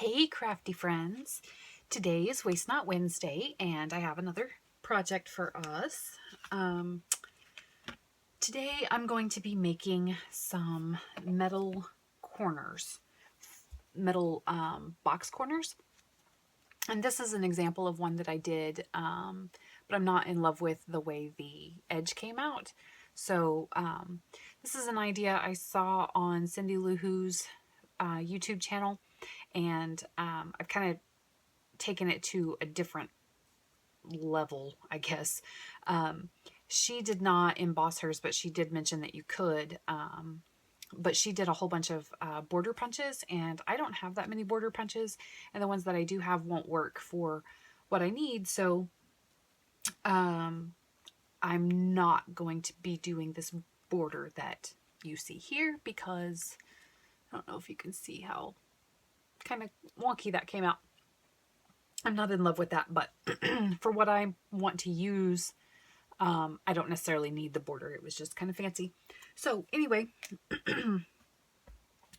Hey crafty friends, today is Waste Not Wednesday and I have another project for us. Today I'm going to be making some metal corners, metal box corners. And this is an example of one that I did, but I'm not in love with the way the edge came out. So this is an idea I saw on CynthiaLooWho's YouTube channel, and I've kind of taken it to a different level, I guess. She did not emboss hers, but she did mention that you could. But she did a whole bunch of border punches, and I don't have that many border punches, and the ones that I do have won't work for what I need. So I'm not going to be doing this border that you see here because I don't know if you can see how kind of wonky that came out. I'm not in love with that, but for what I want to use, I don't necessarily need the border. It was just kind of fancy. So anyway,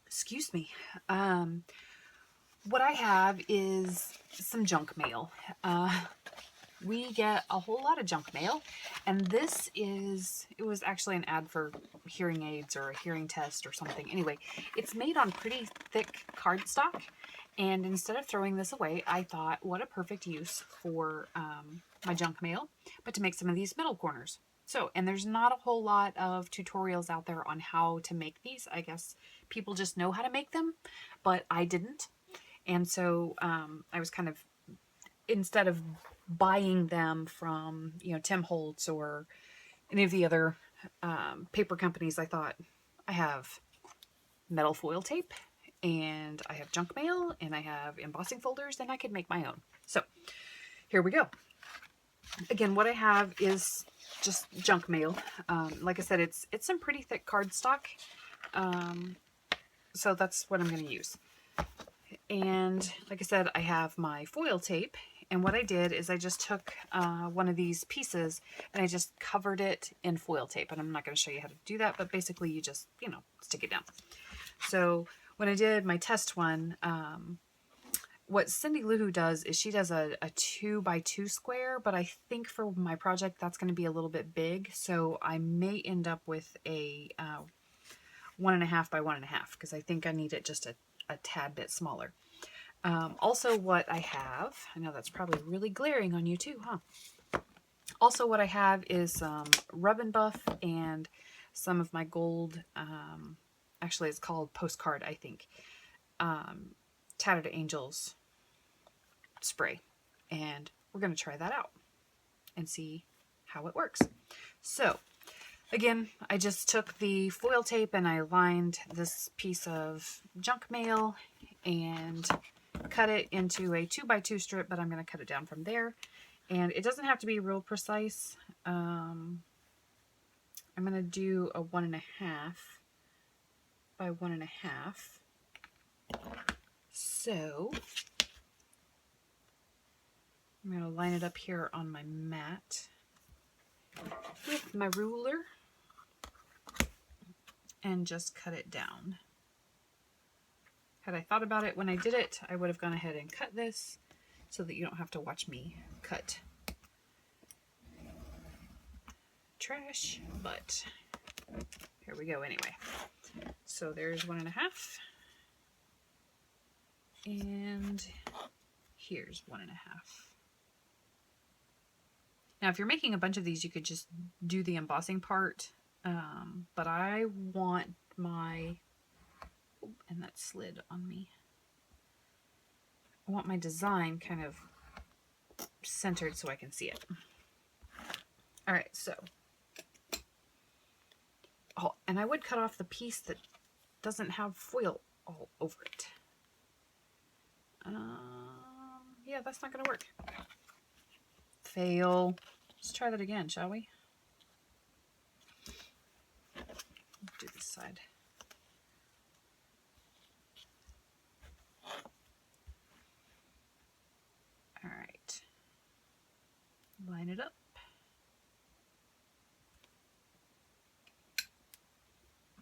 excuse me. What I have is some junk mail. We get a whole lot of junk mail, and it was actually an ad for hearing aids or a hearing test or something. Anyway, it's made on pretty thick cardstock, and instead of throwing this away, I thought, what a perfect use for my junk mail, but to make some of these metal corners. So, and there's not a whole lot of tutorials out there on how to make these. I guess people just know how to make them, but I didn't. And so I was kind of, instead of buying them from, Tim Holtz or any of the other paper companies, I thought, I have metal foil tape, and I have junk mail, and I have embossing folders, and I could make my own. So here we go. Again, what I have is just junk mail. Like I said, it's some pretty thick cardstock. So that's what I'm going to use. And like I said, I have my foil tape. And what I did is I just took one of these pieces and I just covered it in foil tape. And I'm not going to show you how to do that, but basically you just, stick it down. So when I did my test one, what CynthiaLooWho does is she does a 2x2 square, but I think for my project that's going to be a little bit big. So I may end up with a 1.5 by 1.5 because I think I need it just a tad bit smaller. Also what I have, I know that's probably really glaring on you too, huh? Also what I have is some Rub and Buff and some of my gold, actually it's called Postcard, I think, Tattered Angels spray. And we're going to try that out and see how it works. So again, I just took the foil tape and I lined this piece of junk mail and cut it into a 2x2 strip, but I'm going to cut it down from there. And it doesn't have to be real precise. I'm going to do a 1.5 by 1.5. So I'm going to line it up here on my mat with my ruler and just cut it down. Had I thought about it when I did it, I would have gone ahead and cut this so that you don't have to watch me cut trash, but here we go anyway. So there's 1.5, and here's 1.5. Now if you're making a bunch of these, you could just do the embossing part, but I want my, and that slid on me. I want my design kind of centered so I can see it. All right, so, oh, and I would cut off the piece that doesn't have foil all over it. Yeah, that's not gonna work. Fail. Let's try that again, shall we? Do this side. All right. Line it up.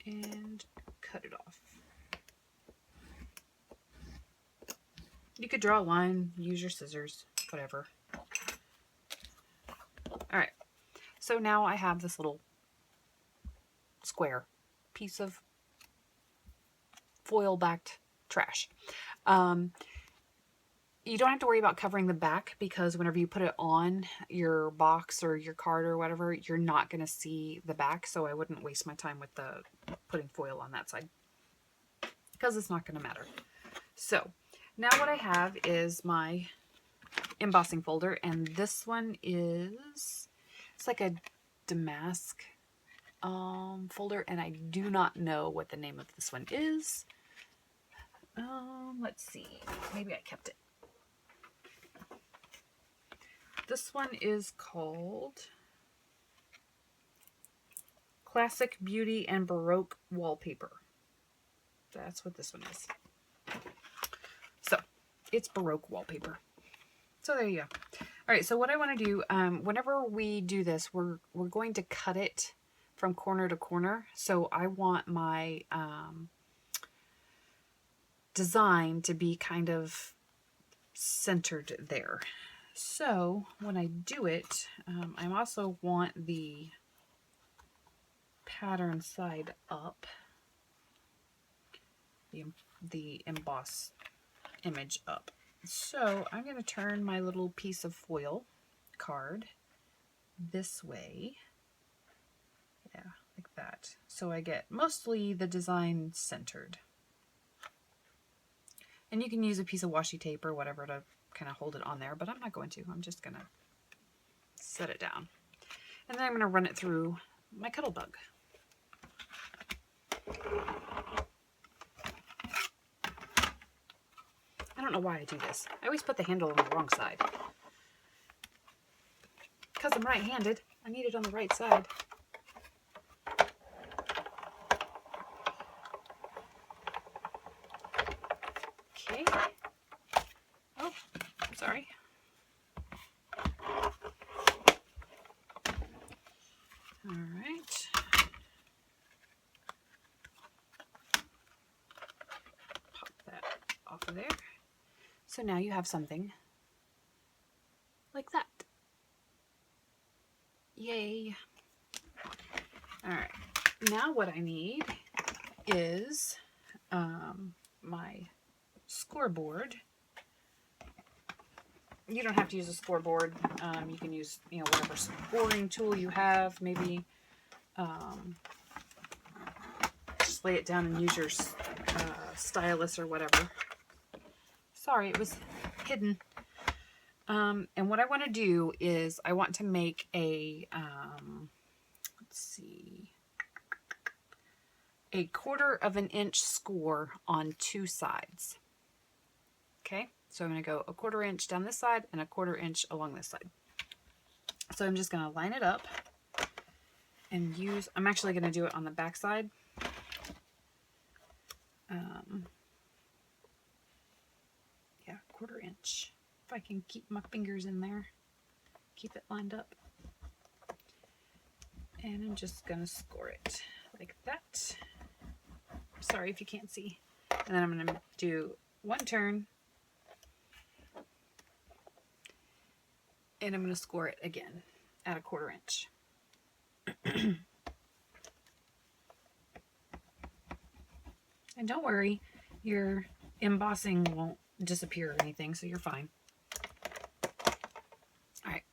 And cut it off. You could draw a line, use your scissors, whatever. All right, so now I have this little square piece of foil-backed trash. You don't have to worry about covering the back because whenever you put it on your box or your card or whatever, you're not going to see the back, so I wouldn't waste my time with the putting foil on that side because it's not going to matter. So now what I have is my embossing folder, and this one is, it's like a damask folder, and I do not know what the name of this one is. Let's see, maybe I kept it. This one is called Classic Beauty and Baroque Wallpaper. That's what this one is. So it's Baroque wallpaper. So there you go. All right, so what I want to do, whenever we do this, we're going to cut it from corner to corner. So I want my design to be kind of centered there. So when I do it, I also want the pattern side up, the emboss image up. So I'm going to turn my little piece of foil card this way. Yeah, like that. So I get mostly the design centered. And you can use a piece of washi tape or whatever to kind of hold it on there, but I'm not going to. I'm just going to set it down. And then I'm going to run it through my Cuttle Bug. I don't know why I do this. I always put the handle on the wrong side. Because I'm right-handed, I need it on the right side. Okay. Oh, sorry. All right. Pop that off of there. So now you have something like that. Yay. All right. Now what I need is my scoreboard. You don't have to use a scoreboard. You can use, whatever scoring tool you have. Maybe just lay it down and use your stylus or whatever. Sorry, it was hidden. And what I want to do is I want to make a, let's see, a 1/4 of an inch score on 2 sides. Okay, so I'm going to go a 1/4 inch down this side and a 1/4 inch along this side. So I'm just going to line it up and use, I'm actually going to do it on the back side. Yeah, 1/4 inch. If I can keep my fingers in there, keep it lined up. And I'm just going to score it like that. Sorry if you can't see. And then I'm going to do 1 turn. And I'm going to score it again at a 1/4 inch. And don't worry, your embossing won't disappear or anything, so you're fine. All right.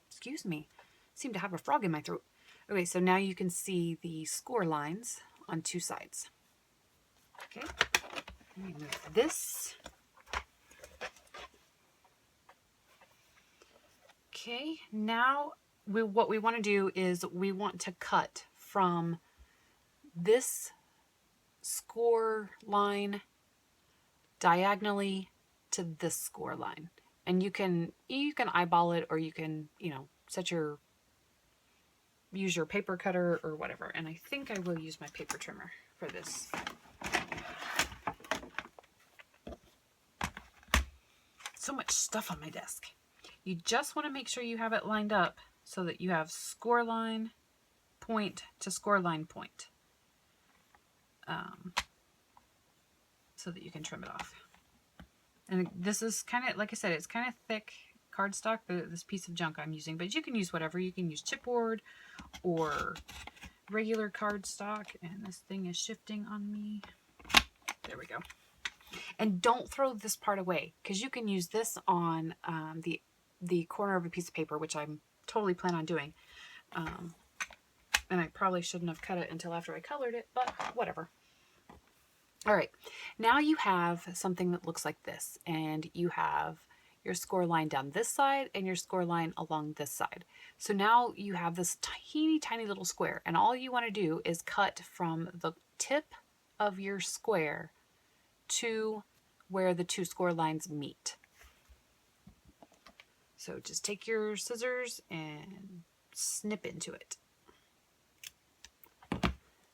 Excuse me. Seem to have a frog in my throat. Okay, so now you can see the score lines on 2 sides. Okay. Let me move this. Okay, now what we want to do is we want to cut from this score line diagonally to this score line. And you can eyeball it, or you can, use your paper cutter or whatever. And I think I will use my paper trimmer for this. So much stuff on my desk. You just want to make sure you have it lined up so that you have score line point to score line point. So that you can trim it off. And this is kind of, like I said, it's kind of thick cardstock, this piece of junk I'm using, but you can use whatever. You can use chipboard or regular cardstock. And this thing is shifting on me. There we go. And don't throw this part away, because you can use this on the corner of a piece of paper, which I'm totally plan on doing. And I probably shouldn't have cut it until after I colored it, but whatever. All right, now you have something that looks like this, and you have your score line down this side and your score line along this side. So now you have this teeny tiny little square, and all you want to do is cut from the tip of your square to where the two score lines meet. So just take your scissors and snip into it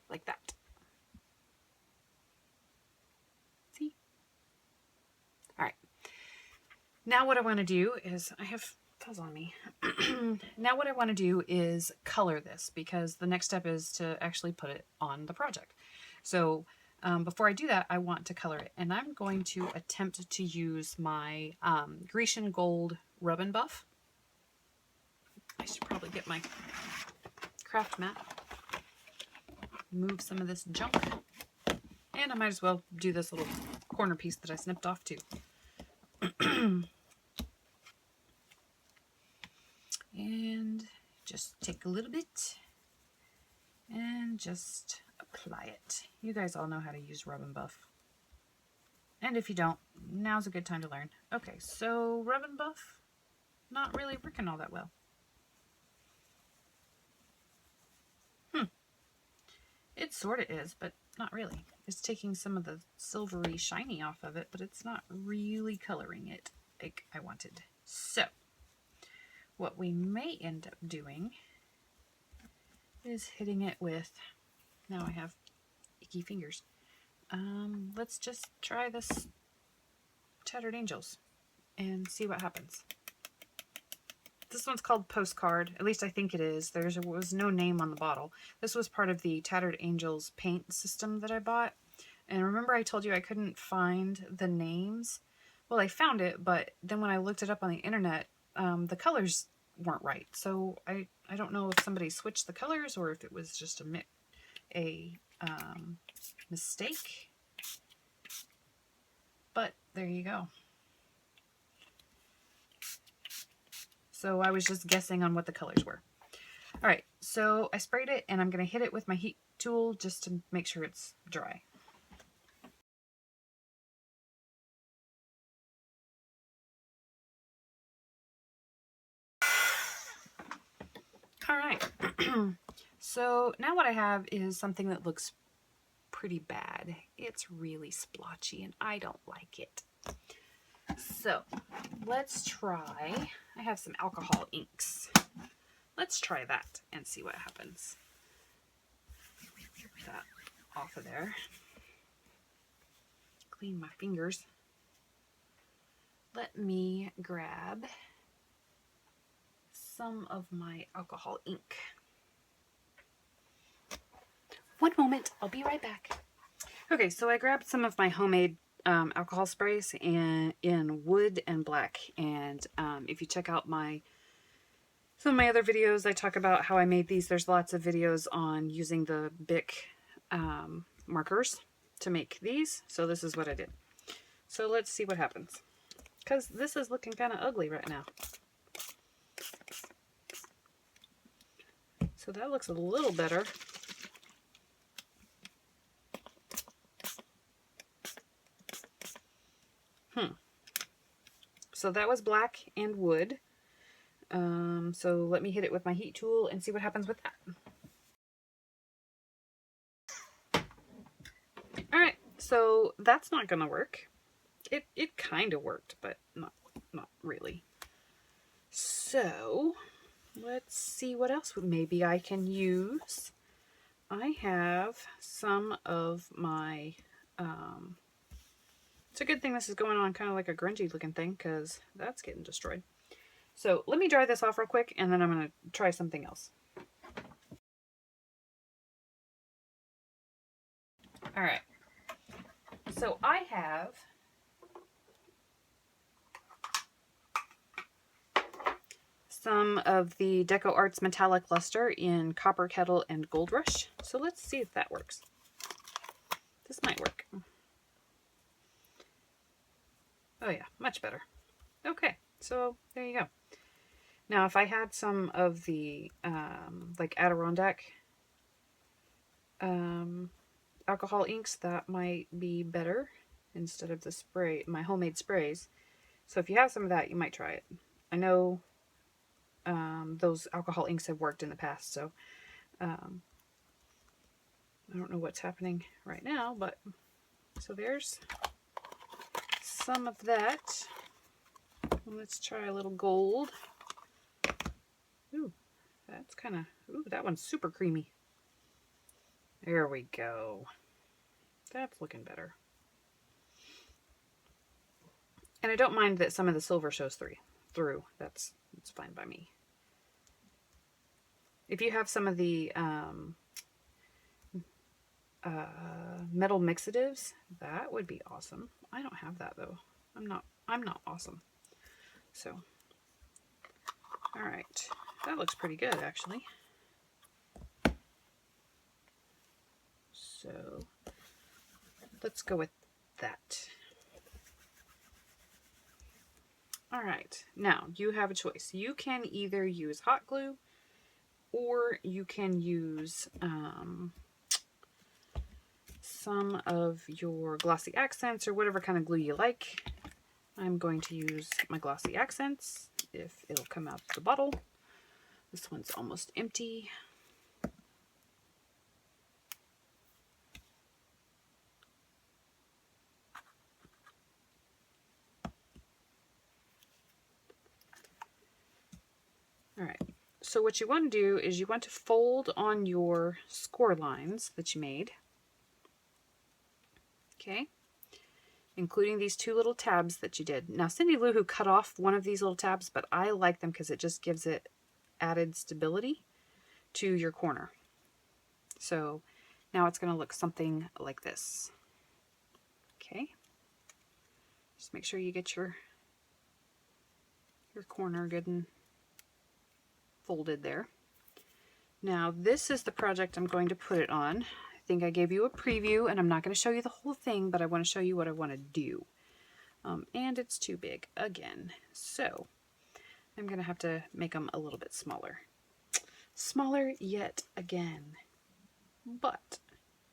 like that. See? All right. Now what I want to do is, I have fuzz on me. Now what I want to do is color this, because the next step is to actually put it on the project. So before I do that, I want to color it, and I'm going to attempt to use my Grecian Gold Rub and Buff. I should probably get my craft mat, move some of this junk, and I might as well do this little corner piece that I snipped off too. And just take a little bit and just apply it. You guys all know how to use Rub and Buff. And if you don't, now's a good time to learn. Okay, so Rub and Buff, not really working all that well. It sort of is, but not really. It's taking some of the silvery shiny off of it, but it's not really coloring it like I wanted. So what we may end up doing is hitting it with, now I have icky fingers. Let's just try this Tattered Angels and see what happens. This one's called Postcard. At least I think it is. There was no name on the bottle. This was part of the Tattered Angels paint system that I bought. And remember I told you I couldn't find the names? Well, I found it, but then when I looked it up on the internet, the colors weren't right. So I don't know if somebody switched the colors or if it was just a mistake. But there you go. So I was just guessing on what the colors were. All right, so I sprayed it, and I'm going to hit it with my heat tool just to make sure it's dry. All right, so now what I have is something that looks pretty bad. It's really splotchy, and I don't like it. So let's try, I have some alcohol inks. Let's try that and see what happens. Get that off of there. Clean my fingers. Let me grab some of my alcohol ink. One moment, I'll be right back. Okay, so I grabbed some of my homemade alcohol sprays in wood and black, and if you check out some of my other videos, I talk about how I made these. There's lots of videos on using the Bic markers to make these, so this is what I did. So let's see what happens, because this is looking kind of ugly right now. So that looks a little better. So that was black and wood. So let me hit it with my heat tool and see what happens with that. All right, so that's not gonna work. It kind of worked, but not really. So let's see what else maybe I can use. I have some of my it's a good thing this is going on kind of like a grungy looking thing, because that's getting destroyed. So let me dry this off real quick, and then I'm going to try something else. All right. So I have some of the Deco Arts Metallic Luster in Copper Kettle and Gold Rush. So let's see if that works. This might work. Oh yeah, much better. Okay, so there you go. Now if I had some of the like Adirondack alcohol inks, that might be better instead of the spray, my homemade sprays. So if you have some of that, you might try it. I know those alcohol inks have worked in the past, so I don't know what's happening right now, but so there's some of that. Let's try a little gold. Ooh, that's kind of, ooh, that one's super creamy. There we go. That's looking better. And I don't mind that some of the silver shows through. That's fine by me. If you have some of the metal mixatives, that would be awesome. I don't have that though. I'm not awesome. So, all right, that looks pretty good actually. So let's go with that. All right, now you have a choice. You can either use hot glue or you can use some of your glossy accents or whatever kind of glue you like. I'm going to use my glossy accents if it'll come out of the bottle. This one's almost empty. All right, so what you want to do is you want to fold on your score lines that you made. Okay, including these two little tabs that you did. Now, CynthiaLooWho cut off one of these little tabs, but I like them because it just gives it added stability to your corner. So now it's going to look something like this. Okay, just make sure you get your corner good and folded there. Now this is the project I'm going to put it on. I think I gave you a preview and I'm not going to show you the whole thing, but I want to show you what I want to do. And it's too big again, so I'm going to have to make them a little bit smaller. Smaller yet again, but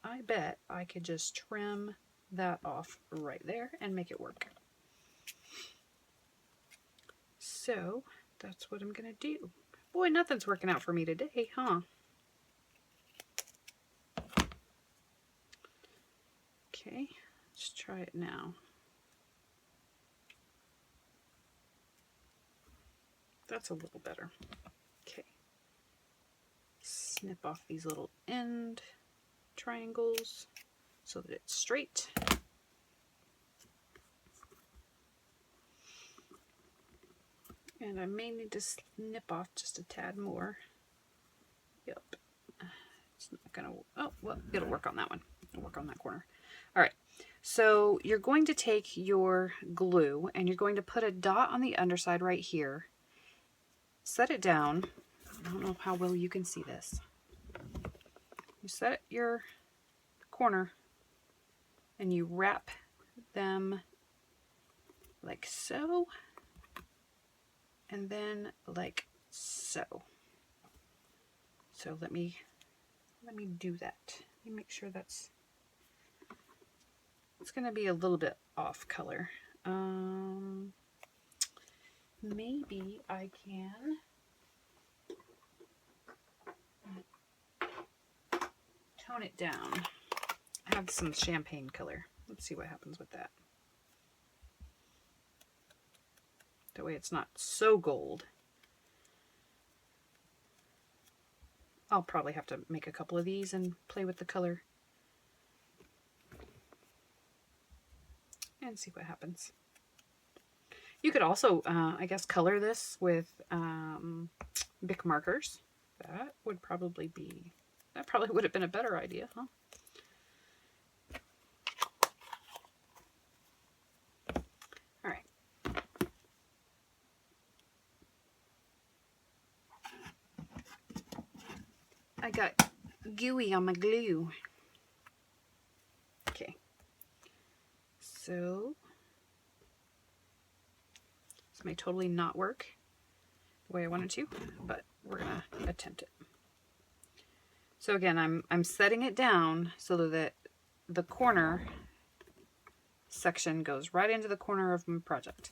I bet I could just trim that off right there and make it work. So that's what I'm going to do. Boy, nothing's working out for me today, huh? Okay, let's try it now. That's a little better. Okay. Snip off these little end triangles so that it's straight. And I may need to snip off just a tad more. Yep. It's not gonna, oh, well, it'll work on that one. It'll work on that corner. All right. So you're going to take your glue and you're going to put a dot on the underside right here. Set it down. I don't know how well you can see this. You set your corner and you wrap them like so. And then like so. So let me do that. Let me make sure that's, it's going to be a little bit off color. Maybe I can tone it down. I have some champagne color. Let's see what happens with that. That way it's not so gold. I'll probably have to make a couple of these and play with the color and see what happens. You could also, I guess, color this with Bic markers. That would probably be, that probably would have been a better idea, huh? All right. got gooey on my glue. Okay. So this may totally not work the way I wanted to, but we're gonna attempt it. So again, I'm setting it down so that the corner section goes right into the corner of my project.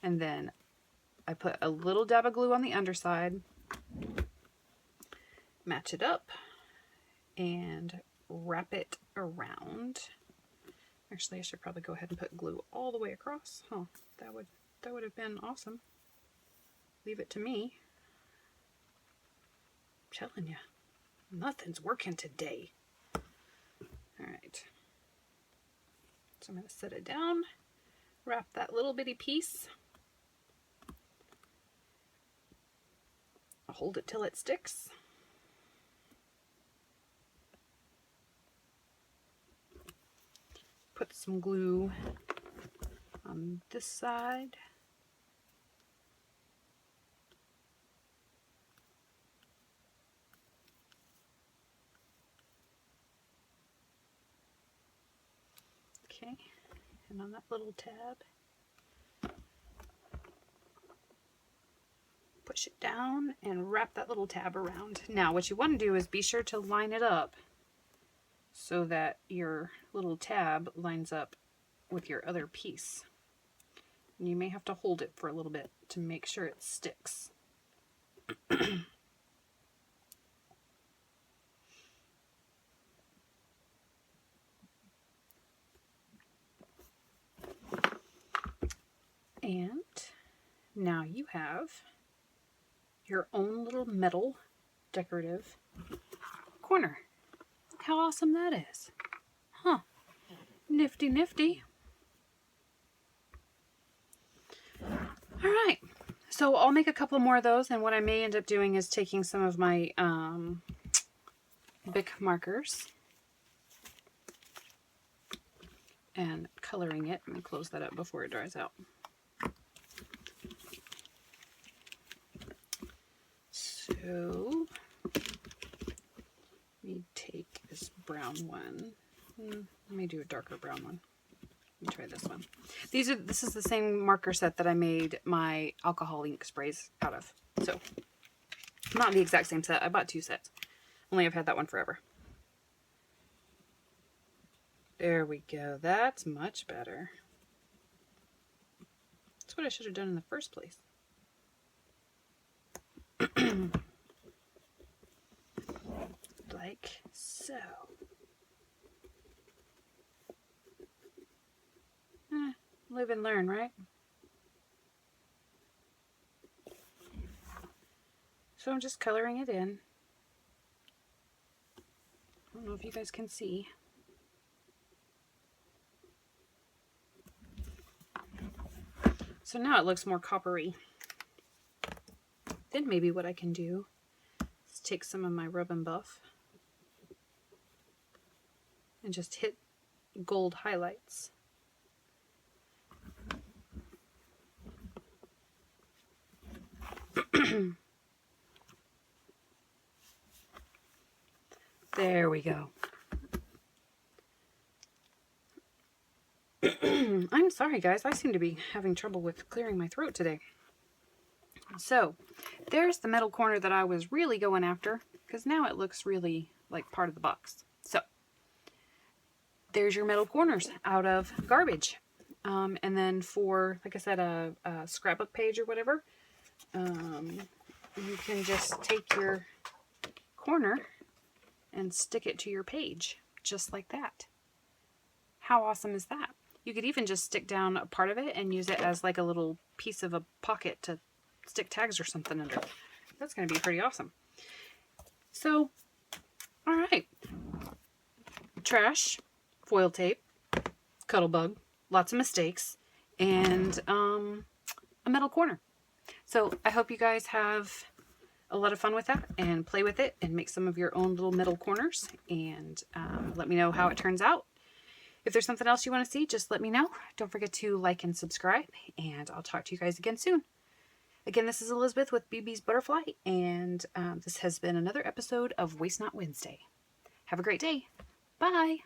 And then I put a little dab of glue on the underside, match it up, and wrap it around. Actually, I should probably go ahead and put glue all the way across. Huh, that would have been awesome. Leave it to me. I'm telling you, nothing's working today. All right. So I'm going to set it down, wrap that little bitty piece. I'll hold it till it sticks. Put some glue on this side. Okay, and on that little tab, push it down and wrap that little tab around. Now what you want to do is be sure to line it up so that your little tab lines up with your other piece. And you may have to hold it for a little bit to make sure it sticks. And now you have your own little metal decorative corner. Look how awesome that is. Huh. Nifty, nifty. All right. So I'll make a couple more of those, and what I may end up doing is taking some of my Bic markers and coloring it. Let me close that up before it dries out. So let me take this brown one. Let me do a darker brown one. Let me try this one. This is the same marker set that I made my alcohol ink sprays out of. So not the exact same set. I bought 2 sets. Only I've had that one forever. There we go. That's much better. That's what I should have done in the first place. Like so. Live and learn, right? So I'm just coloring it in. I don't know if you guys can see. So now it looks more coppery. Then maybe what I can do is take some of my Rub and Buff and just hit gold highlights. There we go. I'm sorry guys, I seem to be having trouble with clearing my throat today. So there's the metal corner that I was really going after, because now it looks really like part of the box. So there's your metal corners out of garbage. And then for, like I said, a scrapbook page or whatever, you can just take your corner and stick it to your page, just like that. How awesome is that? You could even just stick down a part of it and use it as like a little piece of a pocket to stick tags or something under. That's going to be pretty awesome. So, all right. Trash, foil tape, Cuttlebug, lots of mistakes, and a metal corner. So I hope you guys have a lot of fun with that and play with it and make some of your own little metal corners, and let me know how it turns out. If there's something else you want to see, just let me know. Don't forget to like and subscribe, and I'll talk to you guys again soon. Again, this is Elizabeth with BB's Butterfly, and this has been another episode of Waste Not Wednesday. Have a great day. Bye.